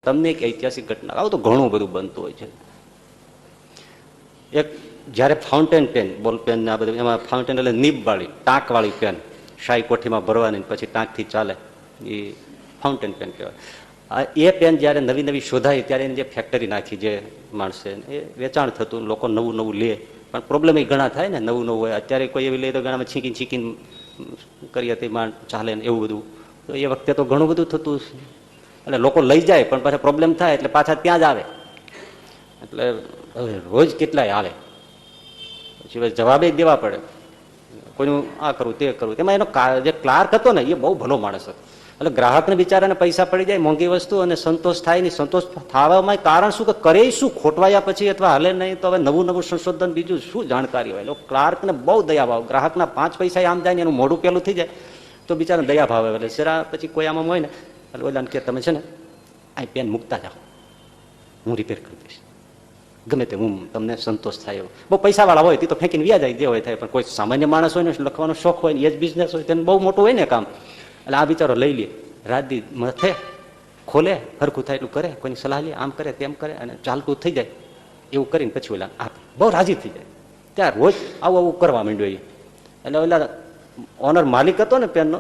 તમને એક ઐતિહાસિક ઘટના, આવું તો ઘણું બધું બનતું હોય છે. એક જ્યારે ફાઉન્ટેન પેન, બોલ પેન ને આ બધું, એમાં ફાઉન્ટેન એટલે નીબવાળી ટાંકવાળી પેન, શાહી કોઠીમાં ભરવાની પછી ટાંકથી ચાલે, એ ફાઉન્ટેન પેન કહેવાય. એ પેન જ્યારે નવી નવી શોધાઈ ત્યારે એની જે ફેક્ટરી નાખી જે માણસે, એ વેચાણ થતું, લોકો નવું નવું લે, પણ પ્રોબ્લેમ એ ઘણા થાય ને, નવું નવું હોય. અત્યારે કોઈ એવી લે તો ઘણામાં છીંકીને છીંકીને કરી હતી માંડ ચાલે ને એવું બધું. તો એ વખતે તો ઘણું બધું થતું, એટલે લોકો લઈ જાય પણ પાછા પ્રોબ્લેમ થાય એટલે પાછા ત્યાં જ આવે. એટલે હવે રોજ કેટલાય આવે, પછી જવાબે દેવા પડે, કોઈનું આ કરવું તે કરવું. એમાં એનો જે ક્લાર્ક હતો ને એ બહુ ભલો માણસ હતો. એટલે ગ્રાહકને બિચારાને પૈસા પડી જાય મોંઘી વસ્તુ અને સંતોષ થાય નહીં. સંતોષ થવામાં કારણ શું કે કરે શું, ખોટવાયા પછી અથવા હાલે નહીં તો હવે નવું નવું સંશોધન બીજું શું જાણકારી હોય. ક્લાર્કને બહુ દયા ભાવ, ગ્રાહકના 5 પૈસા આમ જાય ને એનું મોઢું પેલું થઈ જાય તો બિચારાને દયા ભાવ આવે. એટલે જરા પછી કોઈ આમાં હોય ને એટલે ઓલાને કે તમે છે ને આ પેન મૂકતા જાઓ, હું રિપેર કરી દઈશ, ગમે તે, હું તમને સંતોષ થાય એવું. બહુ પૈસાવાળા હોય તે તો ફેંકીને વ્યા જાય જે હોય થાય, પણ કોઈ સામાન્ય માણસ હોય ને લખવાનો શોખ હોય ને એ જ બિઝનેસ હોય તેને બહુ મોટું હોય ને કામ. એટલે આ બિચારો લઈ લે, રાત દી મથે ખોલે, હરખું થાય એટલું કરે, કોઈની સલાહ લે, આમ કરે તેમ કરે અને ચાલતું થઈ જાય એવું કરીને પછી ઓલા આપે, બહુ રાજી થઈ જાય. ત્યાં રોજ આવું આવું કરવા માંડ્યો. એટલે ઓલા ઓનર માલિક હતો ને પેનનો,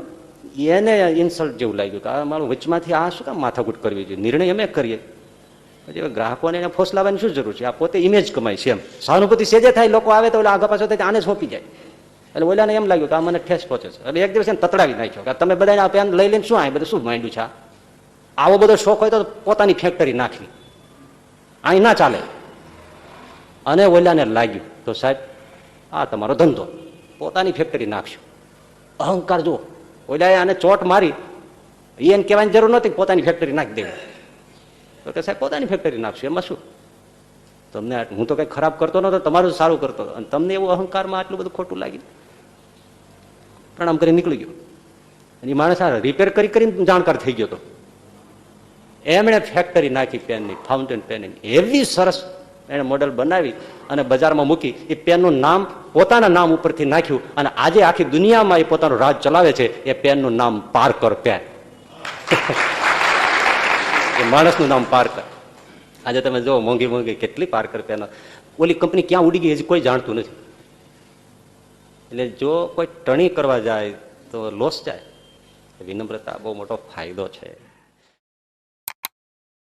એને ઇન્સલ્ટ જેવું લાગ્યું કે આ મારું વચમાંથી આ શું કામ માથાકૂટ કરવી જોઈએ, નિર્ણય અમે કરીએ. પછી ગ્રાહકોને એને ફોસલાવાની શું જરૂર છે, આ પોતે ઇમેજ કમાય છે એમ. સહાનુભૂતિ સેજે થાય, લોકો આવે તો આગળ પાછો થાય આને સોંપી જાય. એટલે ઓલાને એમ લાગ્યું કે આ મને ઠેસ પહોંચે છે. એટલે એક દિવસ એને તતડાવી નાખ્યો કે તમે બધા આ પેન લઈ લઈને શું આ બધું શું માંડ્યું છે, આવો બધો શોખ હોય તો પોતાની ફેક્ટરી નાખવી, અહીં ના ચાલે. અને ઓલાને લાગ્યું તો સાહેબ આ તમારો ધંધો, પોતાની ફેક્ટરી નાખશો. અહંકાર જુઓ, ઓલાએ આને ચોટ મારી, એને કહેવાની જરૂર નહોતી પોતાની ફેક્ટરી નાખી દેવી. તો કે સાહેબ પોતાની ફેક્ટરી નાખશું એમાં શું, તમને હું તો કઈ ખરાબ કરતો નતો, તમારું સારું કરતો, અને તમને એવું અહંકારમાં આટલું બધું ખોટું લાગ્યું. પ્રણામ કરી નીકળી ગયો. અને એ માણસ આ રિપેર કરીને જાણકાર થઈ ગયો હતો. એમણે ફેક્ટરી નાખી પેનની, ફાઉન્ટેન પેનની, એવી સરસ એને મોડેલ બનાવી અને બજારમાં મૂકી. એ પેનનું નામ પોતાના નામ ઉપરથી નાખ્યું અને આજે આખી દુનિયામાં એ પોતાનું રાજ ચલાવે છે. એ પેનનું નામ પાર્કર પેન. એ માણસનું નામ પાર્કર. આજે તમે જો મોંઘી મોંઘી કેટલી પાર્કર પેનો, ઓલી કંપની ક્યાં ઉડી ગઈ હજી કોઈ જાણતું નથી. એટલે જો કોઈ ટણી કરવા જાય તો લોસ જાય. વિનમ્રતા બહુ મોટો ફાયદો છે.